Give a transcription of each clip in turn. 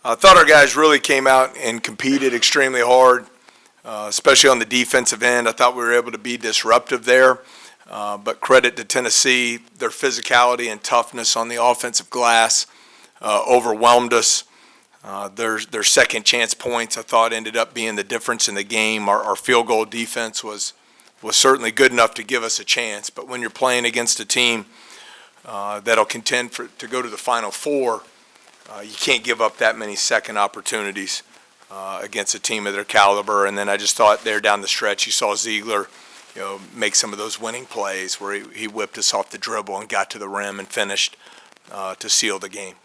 I thought our guys really came out and competed extremely hard, especially on the defensive end. I thought we were able to be disruptive there, but credit to Tennessee, their physicality and toughness on the offensive glass overwhelmed us. Their second chance points, I thought, ended up being the difference in the game. Our field goal defense was certainly good enough to give us a chance, but when you're playing against a team that'll contend to go to the Final Four, you can't give up that many second opportunities against a team of their caliber. And then I just thought there down the stretch, you saw Ziegler, make some of those winning plays where he whipped us off the dribble and got to the rim and finished to seal the game.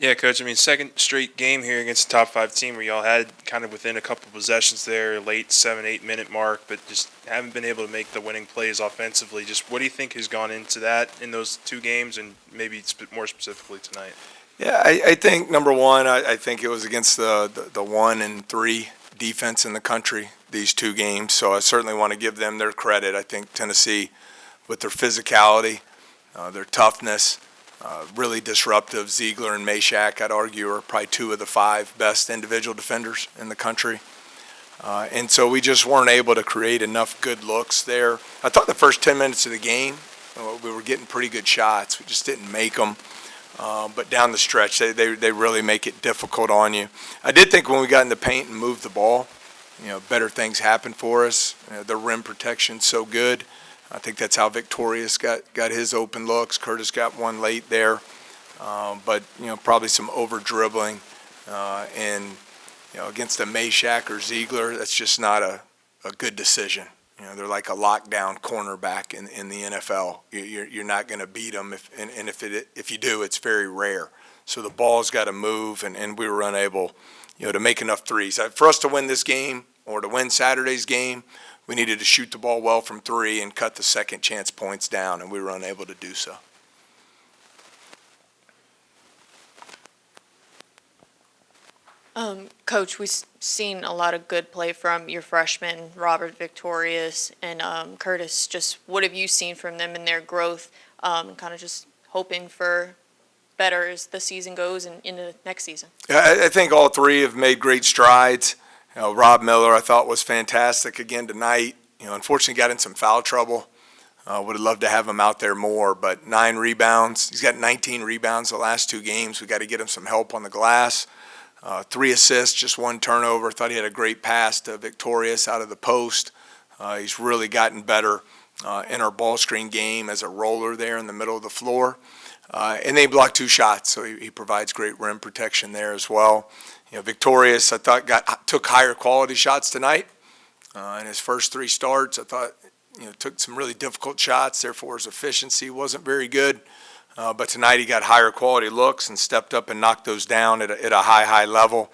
Yeah, Coach. I mean, second straight game here against the top 5 team where y'all had kind of within a couple possessions there, late 7-8 minute mark, but just haven't been able to make the winning plays offensively. Just what do you think has gone into that in those 2 games, and maybe more specifically tonight? Yeah, I think number one, I think it was against the 1 and 3 defense in the country these 2 games. So I certainly want to give them their credit. I think Tennessee, with their physicality, their toughness. Really disruptive. Ziegler and Meshack, I'd argue, are probably 2 of the 5 best individual defenders in the country. And so we just weren't able to create enough good looks there. I thought the first 10 minutes of the game, we were getting pretty good shots. We just didn't make them. But down the stretch, they really make it difficult on you. I did think when we got in the paint and moved the ball, better things happened for us. The rim protection's so good. I think that's how Vyctorius got his open looks. Curtis got one late there, but probably some over dribbling, and against a Meshack or Ziegler, that's just not a good decision. They're like a lockdown cornerback in the NFL. You're not going to beat them, and if you do, it's very rare. So the ball's got to move, and we were unable, to make enough threes. For us to win this game or to win Saturday's game, we needed to shoot the ball well from 3 and cut the second chance points down, and we were unable to do so. Coach, we've seen a lot of good play from your freshmen, Robert Vyctorius and Curtis. Just what have you seen from them in their growth? Kind of just hoping for better as the season goes and into next season. Yeah, I think all 3 have made great strides. Rob Miller, I thought, was fantastic again tonight. Unfortunately got in some foul trouble. Would have loved to have him out there more, but 9 rebounds. He's got 19 rebounds the last 2 games. We got to get him some help on the glass. 3 assists, just 1 turnover. Thought he had a great pass to Vyctorius out of the post. He's really gotten better in our ball screen game as a roller there in the middle of the floor. And they blocked 2 shots, so he provides great rim protection there as well. Vyctorius, I thought, took higher quality shots tonight. In his first 3 starts, I thought, took some really difficult shots. Therefore, his efficiency wasn't very good. But tonight he got higher quality looks and stepped up and knocked those down at a high level.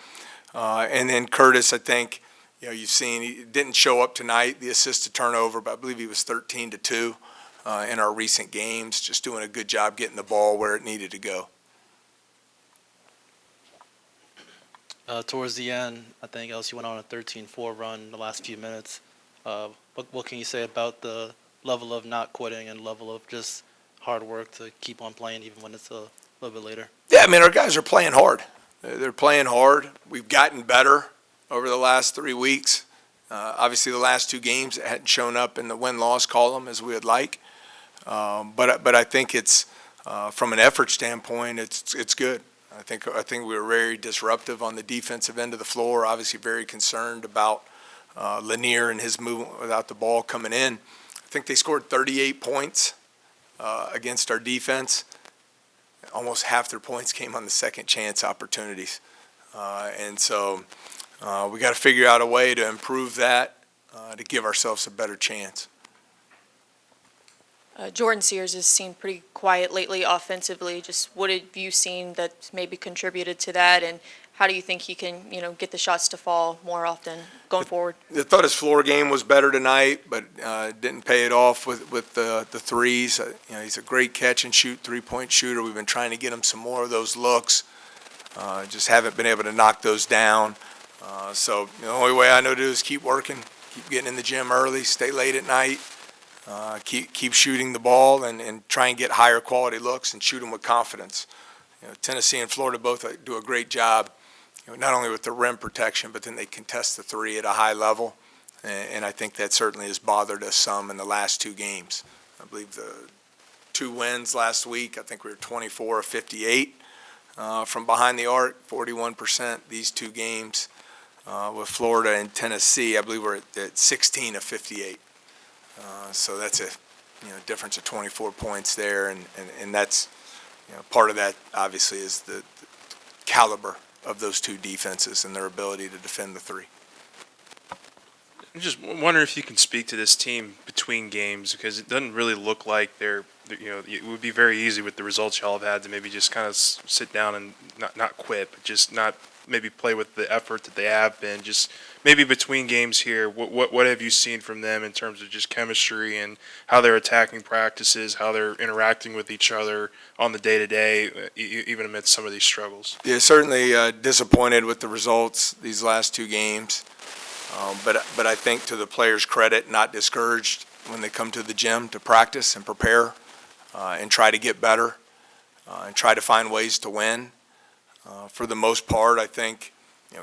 And then Curtis, I think, you've seen he didn't show up tonight, the assist to turnover, but I believe he was 13-2 in our recent games, just doing a good job getting the ball where it needed to go. Towards the end, I think LSU went on a 13-4 run in the last few minutes. What can you say about the level of not quitting and level of just hard work to keep on playing even when it's a little bit later? Yeah, I mean, our guys are playing hard. They're playing hard. We've gotten better over the last 3 weeks. Obviously, the last 2 games it hadn't shown up in the win-loss column as we would like. But I think it's from an effort standpoint, it's good. I think we were very disruptive on the defensive end of the floor. Obviously, very concerned about Lanier and his movement without the ball coming in. I think they scored 38 points against our defense. Almost half their points came on the second chance opportunities, and so we got to figure out a way to improve that to give ourselves a better chance. Jordan Sears has seemed pretty quiet lately offensively. Just what have you seen that maybe contributed to that, and how do you think he can, get the shots to fall more often going forward? I thought his floor game was better tonight, but didn't pay it off with the threes. He's a great catch and shoot 3-point shooter. We've been trying to get him some more of those looks. Just haven't been able to knock those down. So the only way I know to do is keep working, keep getting in the gym early, stay late at night. Keep shooting the ball and try and get higher quality looks and shoot them with confidence. Tennessee and Florida both do a great job, not only with the rim protection, but then they contest the three at a high level. And I think that certainly has bothered us some in the last two games. I believe the two wins last week, I think we were 24 of 58 from behind the arc, 41%. These two games with Florida and Tennessee, I believe we're at 16 of 58. So that's a difference of 24 points there, and that's part of that obviously is the caliber of those two defenses and their ability to defend the three. I'm just wondering if you can speak to this team between games, because it doesn't really look like it would be very easy with the results y'all have had to maybe just kind of sit down and not quit, but just not maybe play with the effort that they have been. Just maybe between games here, what have you seen from them in terms of just chemistry and how they're attacking practices, how they're interacting with each other on the day-to-day, even amidst some of these struggles? Yeah, certainly disappointed with the results these last two games. But I think to the players' credit, not discouraged when they come to the gym to practice and prepare and try to get better and try to find ways to win. For the most part, I think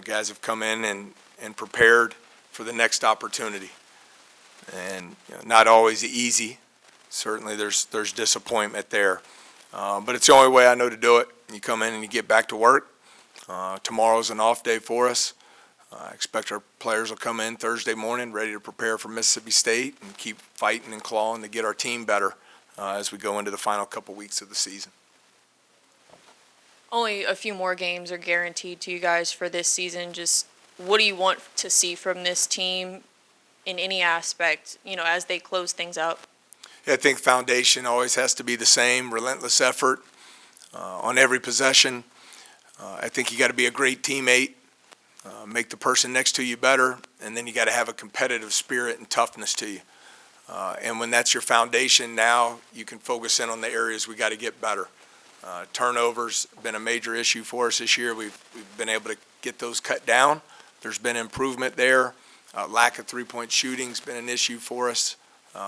guys have come in and prepared for the next opportunity. And not always easy. Certainly there's disappointment there. But it's the only way I know to do it. You come in and you get back to work. Tomorrow's an off day for us. I expect our players will come in Thursday morning ready to prepare for Mississippi State and keep fighting and clawing to get our team better as we go into the final couple weeks of the season. Only a few more games are guaranteed to you guys for this season. Just what do you want to see from this team in any aspect, as they close things out? Yeah, I think foundation always has to be the same, relentless effort on every possession. I think you got to be a great teammate. Make the person next to you better, and then you got to have a competitive spirit and toughness to you. And when that's your foundation, now you can focus in on the areas we got to get better. Turnovers been a major issue for us this year. We've been able to get those cut down. There's been improvement there. Lack of three-point shooting's been an issue for us.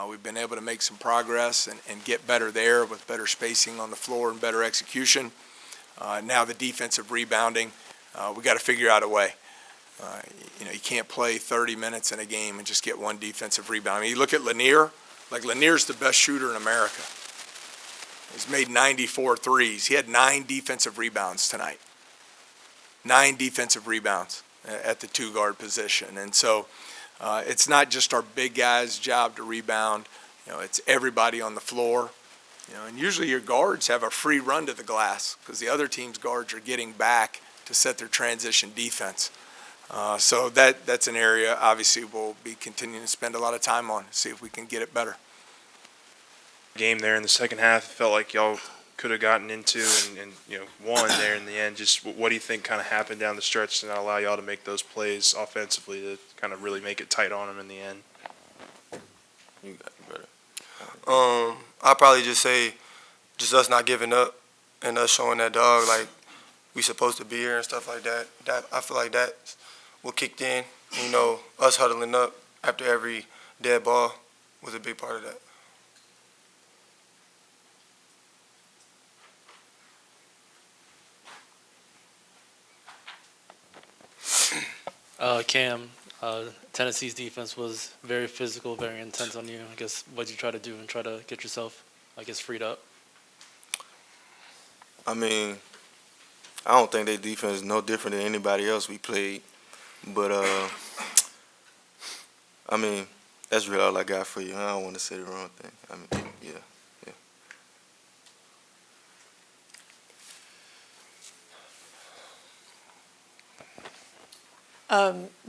We've been able to make some progress and get better there with better spacing on the floor and better execution. Now the defensive rebounding, we got to figure out a way. You can't play 30 minutes in a game and just get one defensive rebound. I mean, you look at Lanier, Lanier's the best shooter in America. He's made 94 threes. He had 9 defensive rebounds tonight. 9 defensive rebounds at the two-guard position. And so it's not just our big guys' job to rebound. It's everybody on the floor. And usually your guards have a free run to the glass because the other team's guards are getting back to set their transition defense. So that's an area, obviously, we'll be continuing to spend a lot of time on, see if we can get it better. Game there in the second half, it felt like y'all could have gotten into and won there in the end. Just what do you think kind of happened down the stretch to not allow y'all to make those plays offensively to kind of really make it tight on them in the end? You got it better. I'll probably just say just us not giving up and us showing that dog like we supposed to be here and stuff like that. I feel like that's what kicked in. Us huddling up after every dead ball was a big part of that. Cam, Tennessee's defense was very physical, very intense on you. I guess what did you try to do and try to get yourself, freed up? I mean, I don't think their defense is no different than anybody else we played. But, I mean, that's really all I got for you. I don't want to say the wrong thing. I mean, yeah.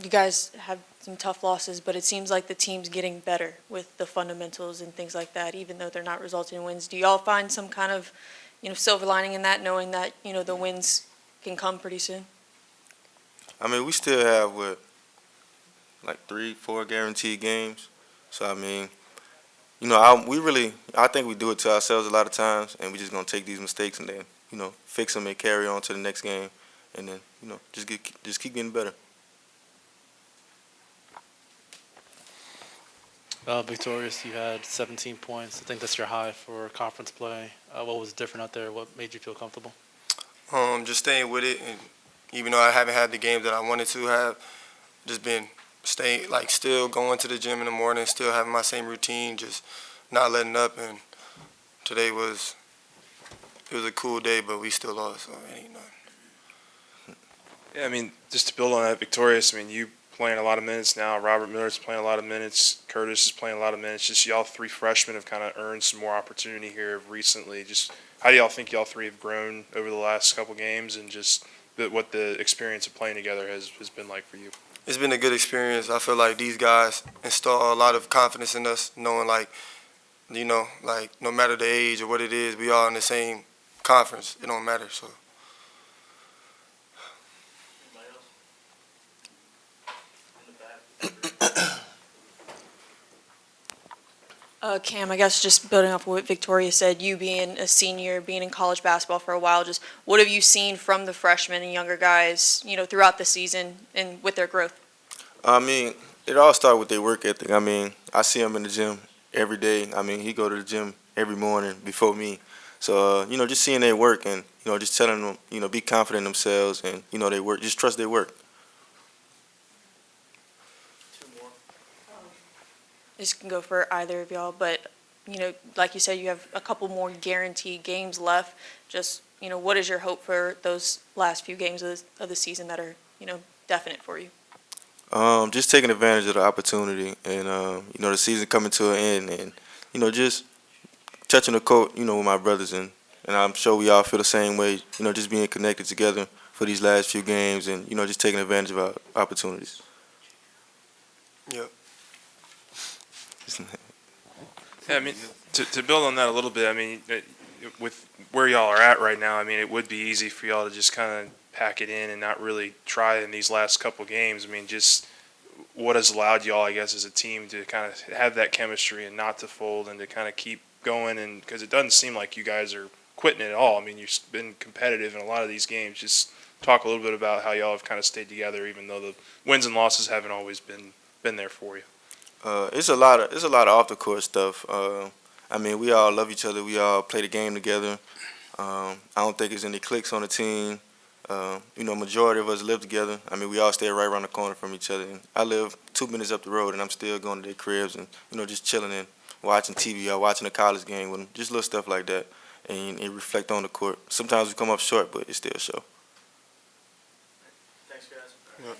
You guys have some tough losses, but it seems like the team's getting better with the fundamentals and things like that, even though they're not resulting in wins. Do y'all find some kind of, silver lining in that, knowing that, the wins can come pretty soon? I mean, we still have, 3-4 guaranteed games. So, I mean, I think we do it to ourselves a lot of times, and we're just going to take these mistakes and then, fix them and carry on to the next game, and then, just keep getting better. Vyctorius, you had 17 points. I think that's your high for conference play. What was different out there? What made you feel comfortable? Just staying with it, and even though I haven't had the games that I wanted to have, just been staying, like, still going to the gym in the morning, still having my same routine, just not letting up. And today was a cool day, but we still lost, so it ain't nothing. Yeah, I mean, just to build on that, Victorious, I mean, you playing a lot of minutes now. Robert Miller's playing a lot of minutes. Curtis is playing a lot of minutes. Just y'all three freshmen have kind of earned some more opportunity here recently. Just how do y'all think y'all three have grown over the last couple games, and just what the experience of playing together has been like for you? It's been a good experience. I feel like these guys install a lot of confidence in us, knowing, like, you know, like, no matter the age or what it is, we all in the same conference. It don't matter, so. Cam, I guess just building off what Victoria said, you being a senior, being in college basketball for a while, just what have you seen from the freshmen and younger guys, throughout the season and with their growth? I mean, it all starts with their work ethic. I mean, I see them in the gym every day. I mean, he go to the gym every morning before me. So, just seeing their work and, just telling them, be confident in themselves and, they work, just trust their work. This can go for either of y'all, but, like you said, you have a couple more guaranteed games left. Just, what is your hope for those last few games of the season that are, definite for you? Just taking advantage of the opportunity and, the season coming to an end and, just touching the court, with my brothers. And I'm sure we all feel the same way, just being connected together for these last few games and, just taking advantage of our opportunities. Yep. Yeah, I mean, to build on that a little bit, I mean, with where y'all are at right now, I mean, it would be easy for y'all to just kind of pack it in and not really try in these last couple games. I mean, just what has allowed y'all, I guess, as a team to kind of have that chemistry and not to fold and to kind of keep going? And because it doesn't seem like you guys are quitting it at all. I mean, you've been competitive in a lot of these games. Just talk a little bit about how y'all have kind of stayed together, even though the wins and losses haven't always been there for you. It's a lot of off the court stuff. I mean, we all love each other. We all play the game together. I don't think there's any cliques on the team. Majority of us live together. I mean, we all stay right around the corner from each other. And I live 2 minutes up the road, and I'm still going to their cribs and just chilling and watching TV or watching a college game with them. Just little stuff like that, and it reflect on the court. Sometimes we come up short, but it still show. Thanks, guys. Yep.